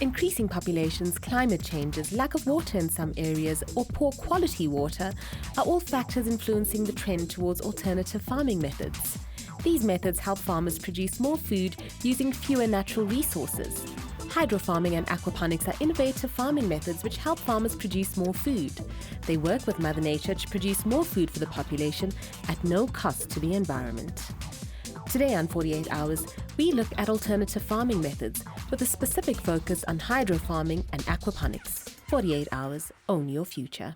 Increasing populations, climate changes, lack of water in some areas, or poor quality water are all factors influencing the trend towards alternative farming methods. These methods help farmers produce more food using fewer natural resources. Hydrofarming and aquaponics are innovative farming methods which help farmers produce more food. They work with Mother Nature to produce more food for the population at no cost to the environment. Today on 48 Hours, we look at alternative farming methods with a specific focus on hydrofarming and aquaponics. 48 Hours, own your future.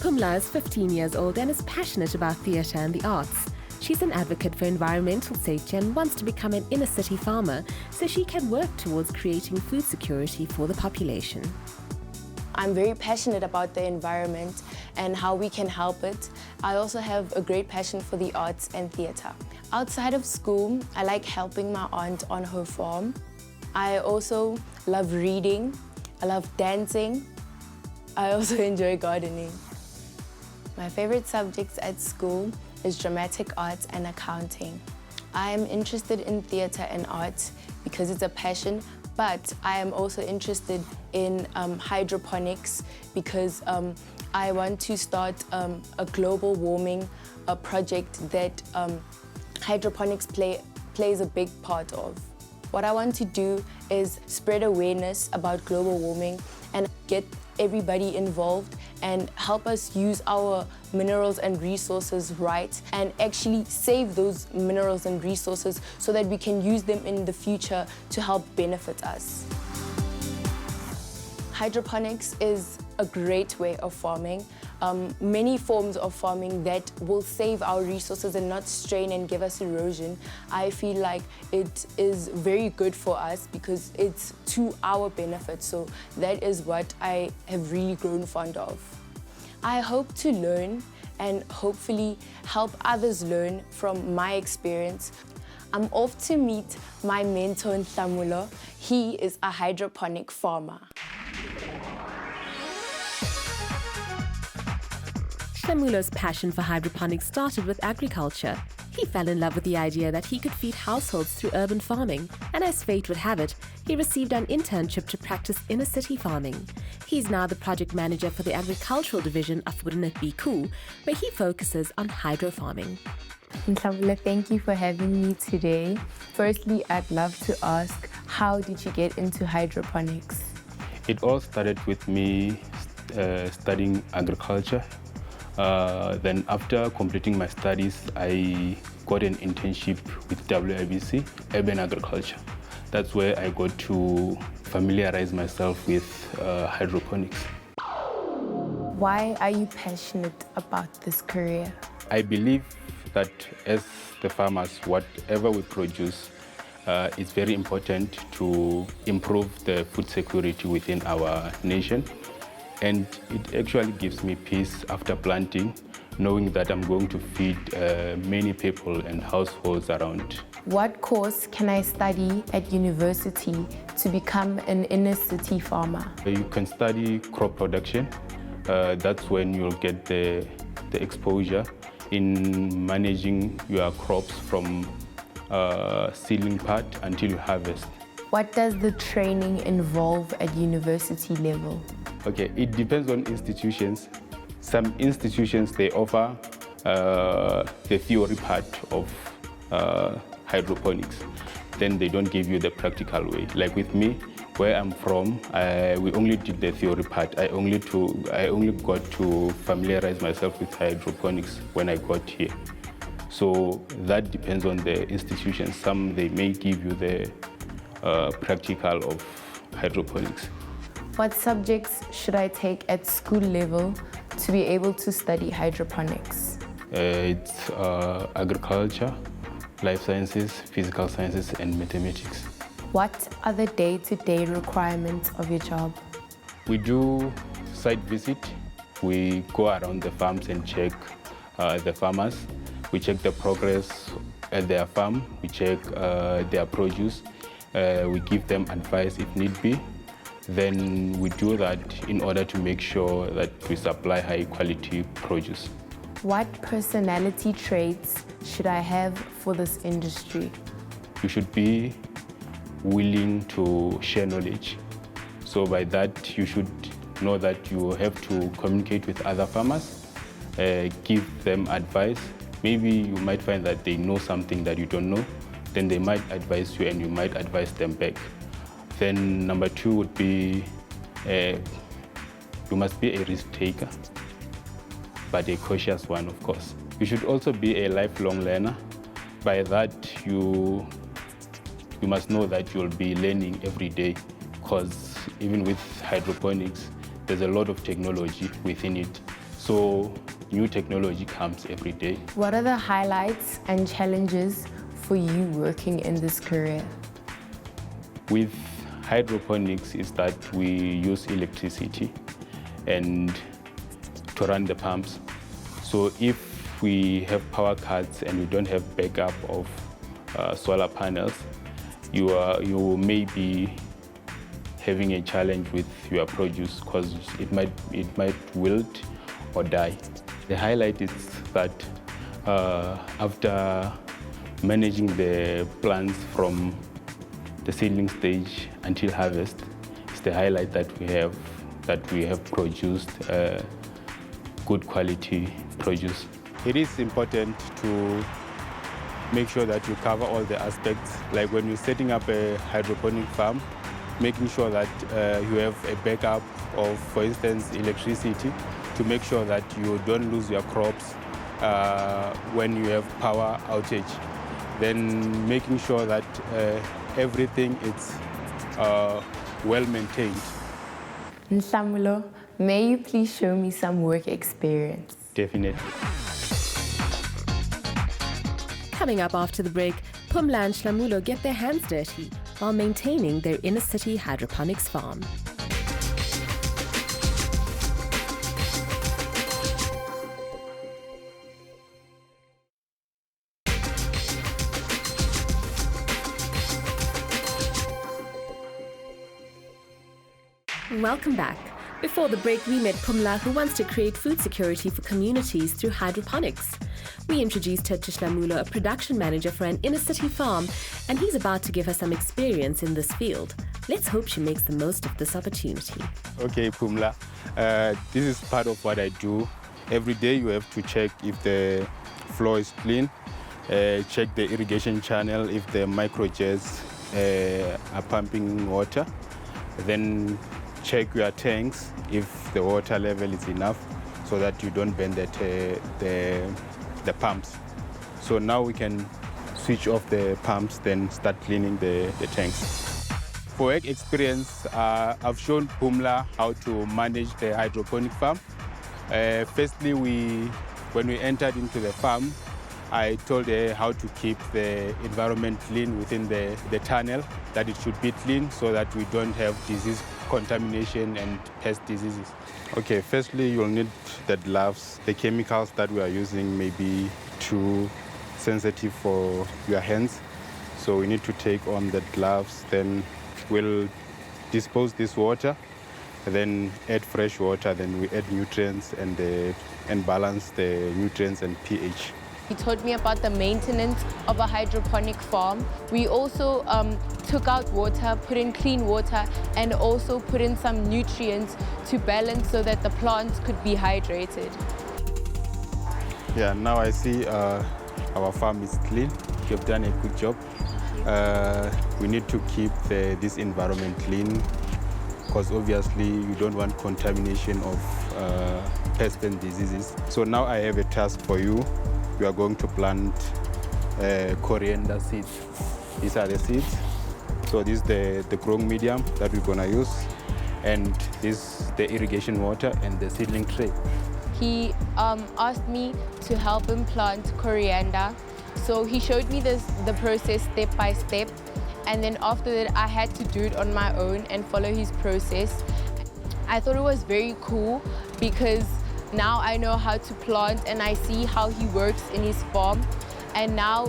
Phumla is 15 years old and is passionate about theatre and the arts. She's an advocate for environmental safety and wants to become an inner-city farmer so she can work towards creating food security for the population. I'm very passionate about the environment and how we can help it. I also have a great passion for the arts and theatre. Outside of school, I like helping my aunt on her farm. I also love reading. I love dancing. I also enjoy gardening. My favorite subjects at school is dramatic arts and accounting. I am interested in theatre and arts because it's a passion, but I am also interested in hydroponics because I want to start a global warming project that hydroponics plays a big part of. What I want to do is spread awareness about global warming and get everybody involved and help us use our minerals and resources right and actually save those minerals and resources so that we can use them in the future to help benefit us. Hydroponics is a great way of farming. Many forms of farming that will save our resources and not strain and give us erosion. I feel like it is very good for us because it's to our benefit. So that is what I have really grown fond of. I hope to learn and hopefully help others learn from my experience. I'm off to meet my mentor Nhlamulo. He is a hydroponic farmer. Nhlamulo's passion for hydroponics started with agriculture. He fell in love with the idea that he could feed households through urban farming, and as fate would have it, he received an internship to practice inner-city farming. He's now the project manager for the agricultural division of Hydroponic, where he focuses on hydrofarming. Nhlamulo, thank you for having me today. Firstly, I'd love to ask, how did you get into hydroponics? It all started with me studying agriculture. Then after completing my studies, I got an internship with WIBC, Urban Agriculture. That's where I got to familiarize myself with hydroponics. Why are you passionate about this career? I believe that as the farmers, whatever we produce, it's very important to improve the food security within our nation. And it actually gives me peace after planting, knowing that I'm going to feed many people and households around. What course can I study at university to become an inner-city farmer? You can study crop production. That's when you'll get the exposure in managing your crops from seedling part until you harvest. What does the training involve at university level? Okay, it depends on institutions. Some institutions, they offer the theory part of hydroponics. Then they don't give you the practical way. Like with me, where I'm from, we only did the theory part. I only got to familiarize myself with hydroponics when I got here. So that depends on the institution. Some, they may give you the practical of hydroponics. What subjects should I take at school level to be able to study hydroponics? It's agriculture, life sciences, physical sciences, and mathematics. What are the day-to-day requirements of your job? We do site visit. We go around the farms and check the farmers. We check the progress at their farm. We check their produce. We give them advice if need be. Then we do that in order to make sure that we supply high quality produce. What personality traits should I have for this industry? You should be willing to share knowledge. So by that, you should know that you have to communicate with other farmers, give them advice. Maybe you might find that they know something that you don't know, then they might advise you and you might advise them back. Then number 2 would be, you must be a risk taker, but a cautious one, of course. You should also be a lifelong learner. By that, you must know that you'll be learning every day, because even with hydroponics, there's a lot of technology within it. So new technology comes every day. What are the highlights and challenges for you working in this career? With hydroponics is that we use electricity and to run the pumps. So if we have power cuts and we don't have backup of solar panels, you may be having a challenge with your produce because it might wilt or die. The highlight is that after managing the plants from the seedling stage until harvest, it's the highlight that we have produced good quality produce. It is important to make sure that you cover all the aspects, like when you're setting up a hydroponic farm, making sure that you have a backup of, for instance, electricity, to make sure that you don't lose your crops when you have power outage. Then making sure that everything is well maintained. Nhlamulo, may you please show me some work experience? Definitely. Coming up after the break, Phumla and Nhlamulo get their hands dirty while maintaining their inner-city hydroponics farm. Welcome back. Before the break, we met Phumla, who wants to create food security for communities through hydroponics. We introduced her to Nhlamulo, a production manager for an inner-city farm, and he's about to give her some experience in this field. Let's hope she makes the most of this opportunity. Okay, Phumla, this is part of what I do. Every day you have to check if the floor is clean, check the irrigation channel, if the microjets are pumping water, then check your tanks if the water level is enough so that you don't burn the pumps. So now we can switch off the pumps, then start cleaning the tanks. For work experience, I've shown Phumla how to manage the hydroponic farm. Firstly, when we entered into the farm, I told her how to keep the environment clean within the tunnel, that it should be clean so that we don't have disease contamination and pest diseases. Okay, firstly, you'll need the gloves. The chemicals that we are using may be too sensitive for your hands, so we need to take on the gloves. Then we'll dispose this water, then add fresh water, then we add nutrients and balance the nutrients and pH. He taught me about the maintenance of a hydroponic farm. We also took out water, put in clean water, and also put in some nutrients to balance so that the plants could be hydrated. Yeah, now I see our farm is clean. You've done a good job. We need to keep this environment clean because obviously you don't want contamination of pests and diseases. So now I have a task for you. We are going to plant coriander seeds. These are the seeds. So this is the growing medium that we're gonna use, and this is the irrigation water and the seedling tray. He asked me to help him plant coriander. So he showed me the process step by step, and then after that I had to do it on my own and follow his process. I thought it was very cool because now I know how to plant and I see how he works in his farm. And now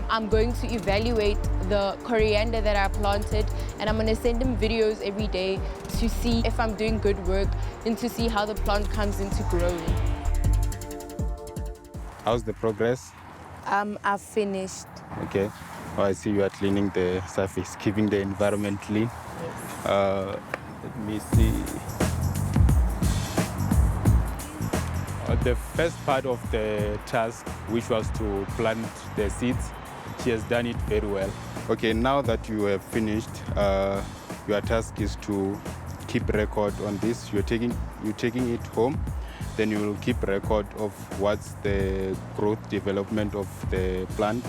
I'm going to evaluate the coriander that I planted, and I'm going to send him videos every day to see if I'm doing good work and to see how the plant comes into growing. How's the progress? I've finished. Okay. Oh, I see you are cleaning the surface, keeping the environment clean. Let me see. The first part of the task, which was to plant the seeds, she has done it very well. Okay, now that you have finished, your task is to keep record on this. You're taking it home, then you will keep record of what's the growth development of the plant.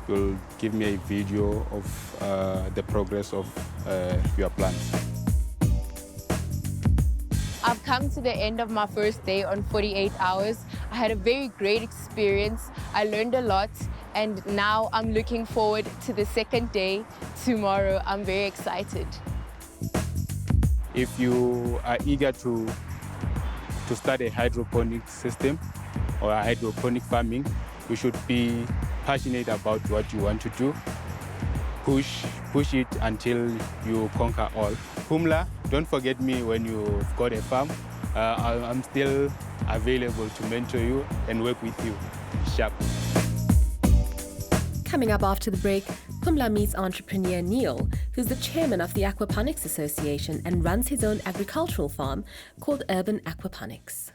You'll give me a video of the progress of your plants. I've come to the end of my first day on 48 hours. I had a very great experience. I learned a lot, and now I'm looking forward to the second day tomorrow. I'm very excited. If you are eager to start a hydroponic system or a hydroponic farming, you should be passionate about what you want to do. Push it until you conquer all. Phumla, don't forget me when you've got a farm. I'm still available to mentor you and work with you. Sharp. Coming up after the break, Phumla meets entrepreneur Neale, who's the chairman of the Aquaponics Association and runs his own agricultural farm called Urban Aquaponics.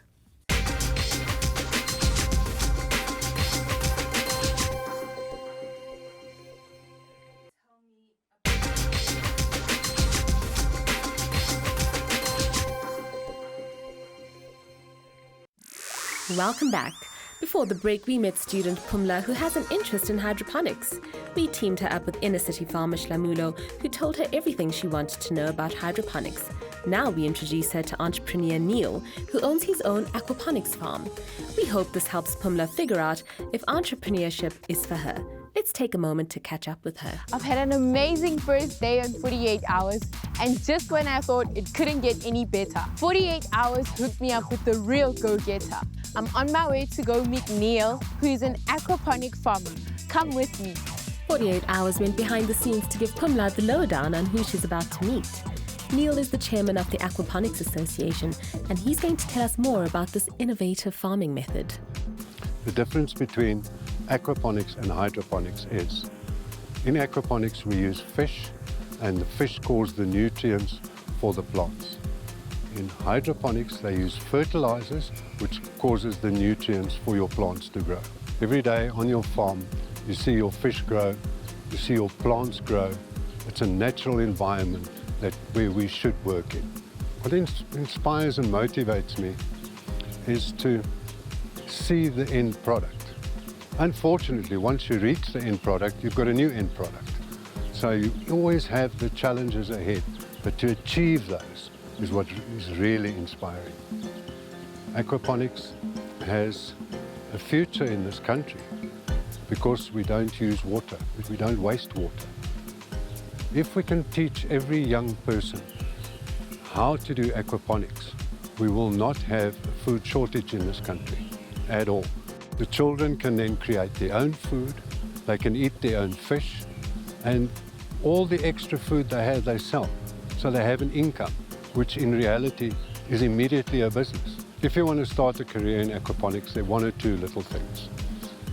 Welcome back. Before the break, we met student Phumla, who has an interest in hydroponics. We teamed her up with inner-city farmer Nhlamulo, who told her everything she wanted to know about hydroponics. Now we introduce her to entrepreneur Neale, who owns his own aquaponics farm. We hope this helps Phumla figure out if entrepreneurship is for her. Let's take a moment to catch up with her. I've had an amazing first day on 48 hours, and just when I thought it couldn't get any better, 48 hours hooked me up with the real go-getter. I'm on my way to go meet Neale, who is an aquaponic farmer. Come with me. 48 hours went behind the scenes to give Phumla the lowdown on who she's about to meet. Neale is the chairman of the Aquaponics Association, and he's going to tell us more about this innovative farming method. The difference between aquaponics and hydroponics is, in aquaponics we use fish, and the fish cause the nutrients for the plants. In hydroponics they use fertilizers, which causes the nutrients for your plants to grow. Every day on your farm you see your fish grow, you see your plants grow. It's a natural environment where we should work in. What inspires and motivates me is to see the end product. Unfortunately, once you reach the end product, you've got a new end product. So you always have the challenges ahead, but to achieve those is what is really inspiring. Aquaponics has a future in this country because we don't use water, we don't waste water. If we can teach every young person how to do aquaponics, we will not have a food shortage in this country at all. The children can then create their own food, they can eat their own fish, and all the extra food they have, they sell. So they have an income, which in reality is immediately a business. If you want to start a career in aquaponics, there are one or two little things.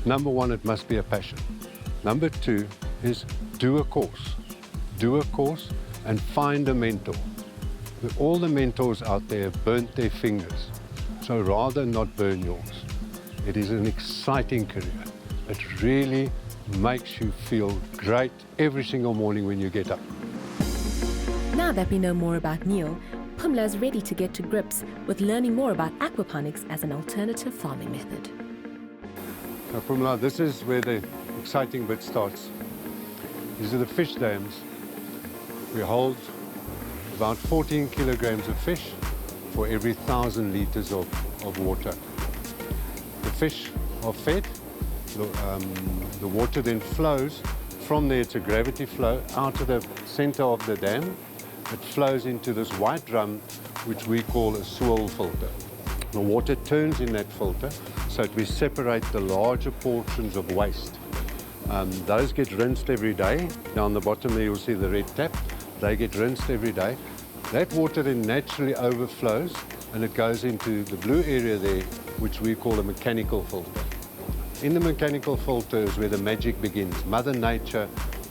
Number one, it must be a passion. Number two is do a course. Do a course and find a mentor. All the mentors out there have burnt their fingers, so rather not burn yours. It is an exciting career. It really makes you feel great every single morning when you get up. Now that we know more about Neale, Phumla is ready to get to grips with learning more about aquaponics as an alternative farming method. Now, Phumla, this is where the exciting bit starts. These are the fish dams. We hold about 14 kilograms of fish for every 1,000 liters of water. The fish are fed, the water then flows. From there, it's a gravity flow out of the center of the dam. It flows into this white drum, which we call a swirl filter. The water turns in that filter so that we separate the larger portions of waste Those get rinsed every day. Down the bottom there you'll see the red tap. They get rinsed every day. That water then naturally overflows and it goes into the blue area there, which we call a mechanical filter. In the mechanical filter is where the magic begins. Mother Nature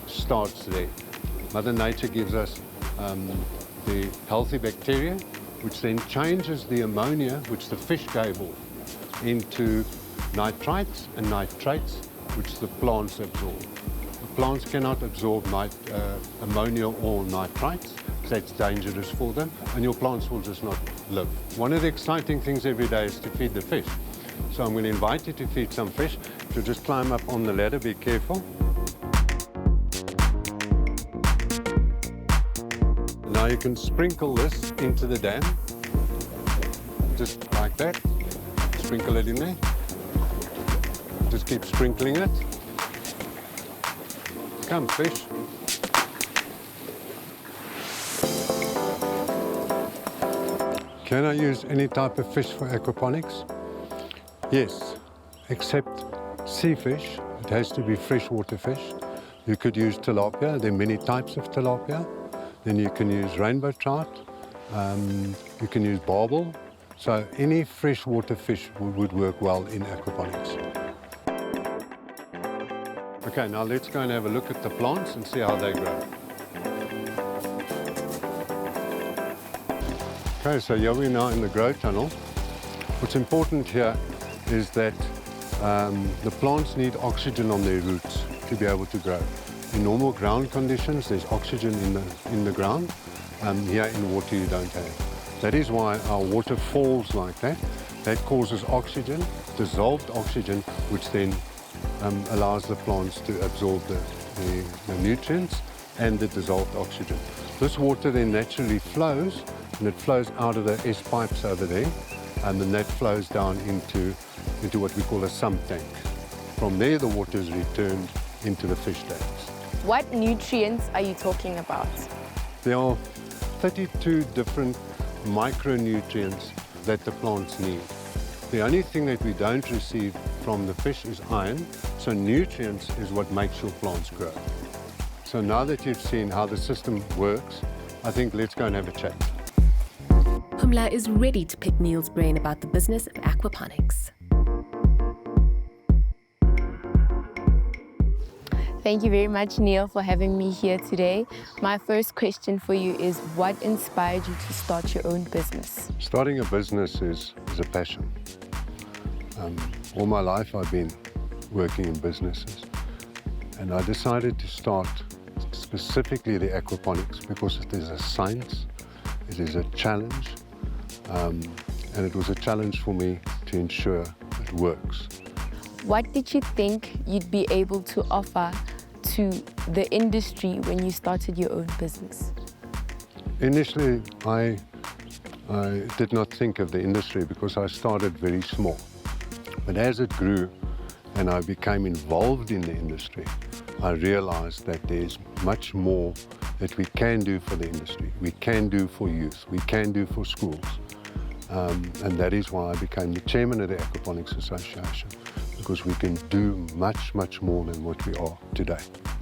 starts there. Mother Nature gives us the healthy bacteria, which then changes the ammonia, which the fish gave off, into nitrites and nitrates, which the plants absorb. The plants cannot absorb ammonia or nitrites, because that's dangerous for them, and your plants will just not live. One of the exciting things every day is to feed the fish. So I'm going to invite you to feed some fish. If you'll just climb up on the ladder, be careful. Now you can sprinkle this into the dam, just like that. Sprinkle it in there. Just keep sprinkling it. Come, fish. Can I use any type of fish for aquaponics? Yes, except sea fish. It has to be freshwater fish. You could use tilapia. There are many types of tilapia. Then you can use rainbow trout. You can use barbel. So any freshwater fish would work well in aquaponics. Okay, now let's go and have a look at the plants and see how they grow. Okay, so here we are now in the grow tunnel. What's important here is that the plants need oxygen on their roots to be able to grow. In normal ground conditions, there's oxygen in the ground. Here in water you don't have. That is why our water falls like that. That causes oxygen, dissolved oxygen, which then allows the plants to absorb the nutrients and the dissolved oxygen. This water then naturally flows, and it flows out of the S pipes over there, and then that flows down into what we call a sump tank. From there, the water is returned into the fish tanks. What nutrients are you talking about? There are 32 different micronutrients that the plants need. The only thing that we don't receive from the fish is iron, so nutrients is what makes your plants grow. So now that you've seen how the system works, I think let's go and have a chat. Phumla is ready to pick Neale's brain about the business of aquaponics. Thank you very much, Neale, for having me here today. My first question for you is, what inspired you to start your own business? Starting a business is a passion. All my life I've been working in businesses, and I decided to start specifically the aquaponics because it is a science, it is a challenge, and it was a challenge for me to ensure it works. What did you think you'd be able to offer to the industry when you started your own business? Initially, I did not think of the industry because I started very small. But as it grew and I became involved in the industry, I realized that there's much more that we can do for the industry, we can do for youth, we can do for schools. And that is why I became the chairman of the Aquaponics Association, because we can do much, much more than what we are today.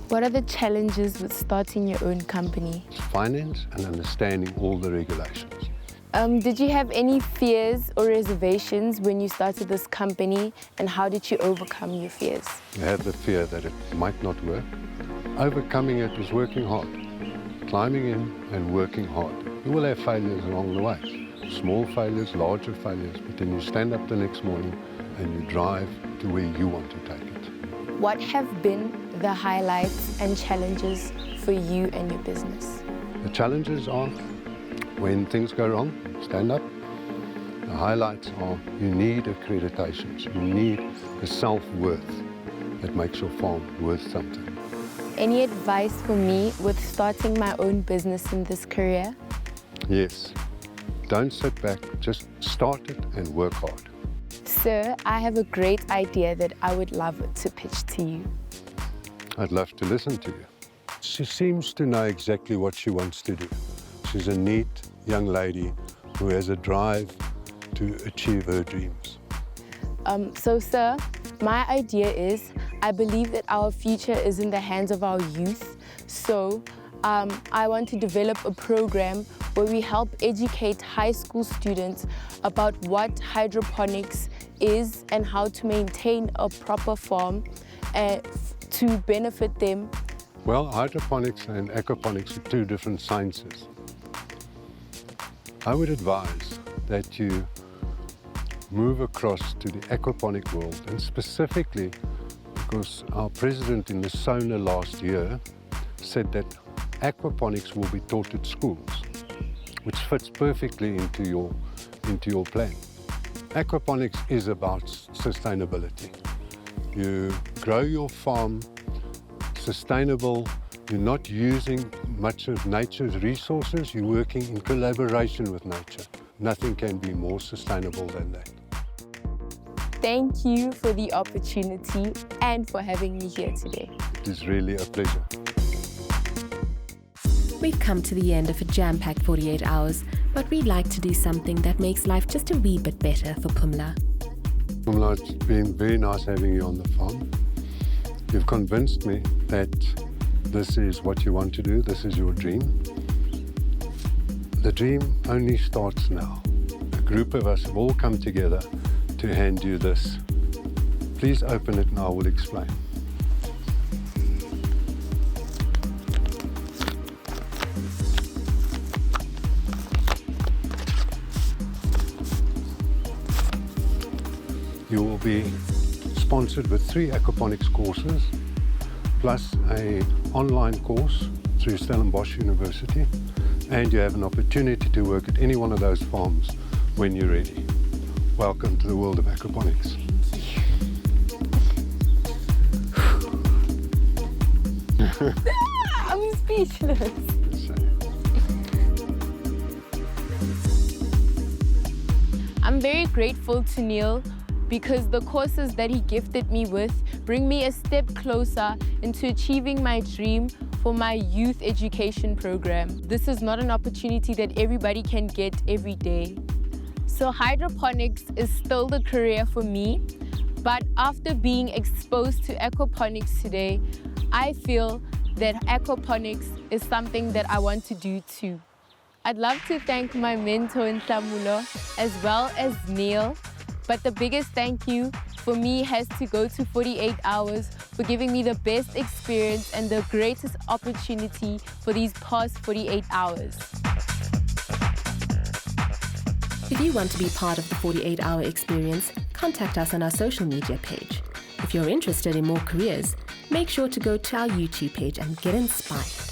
What are the challenges with starting your own company? Finance and understanding all the regulations. Did you have any fears or reservations when you started this company, and how did you overcome your fears? I had the fear that it might not work. Overcoming it was working hard, climbing in and working hard. You will have failures along the way, small failures, larger failures, but then you stand up the next morning and you drive to where you want to take it. What have been the highlights and challenges for you and your business? The challenges are when things go wrong, stand up. The highlights are you need accreditations, you need a self-worth that makes your farm worth something. Any advice for me with starting my own business in this career? Yes, don't sit back, just start it and work hard. Sir, I have a great idea that I would love to pitch to you. I'd love to listen to you. She seems to know exactly what she wants to do. She's a neat young lady who has a drive to achieve her dreams. So, sir, my idea is I believe that our future is in the hands of our youth. So I want to develop a program where we help educate high school students about what hydroponics is and how to maintain a proper farm to benefit them. Well, hydroponics and aquaponics are two different sciences. I would advise that you move across to the aquaponic world, and specifically because our president in the SONA last year said that aquaponics will be taught at schools, which fits perfectly into your plan. Aquaponics is about sustainability. You grow your farm sustainable, you're not using much of nature's resources, you're working in collaboration with nature. Nothing can be more sustainable than that. Thank you for the opportunity and for having me here today. It is really a pleasure. We've come to the end of a jam-packed 48 hours, but we'd like to do something that makes life just a wee bit better for Phumla. Phumla, it's been very nice having you on the farm. You've convinced me that this is what you want to do, this is your dream. The dream only starts now. A group of us have all come together to hand you this. Please open it and I will explain. You will be sponsored with 3 aquaponics courses, plus an online course through Stellenbosch University, and you have an opportunity to work at any one of those farms when you're ready. Welcome to the world of aquaponics. I'm speechless. I'm very grateful to Neale because the courses that he gifted me with bring me a step closer into achieving my dream for my youth education program. This is not an opportunity that everybody can get every day. So hydroponics is still the career for me, but after being exposed to aquaponics today, I feel that aquaponics is something that I want to do too. I'd love to thank my mentor Nhlamulo as well as Neale, but the biggest thank you for me has to go to 48 Hours for giving me the best experience and the greatest opportunity for these past 48 hours. If you want to be part of the 48-hour experience, contact us on our social media page. If you're interested in more careers, make sure to go to our YouTube page and get inspired.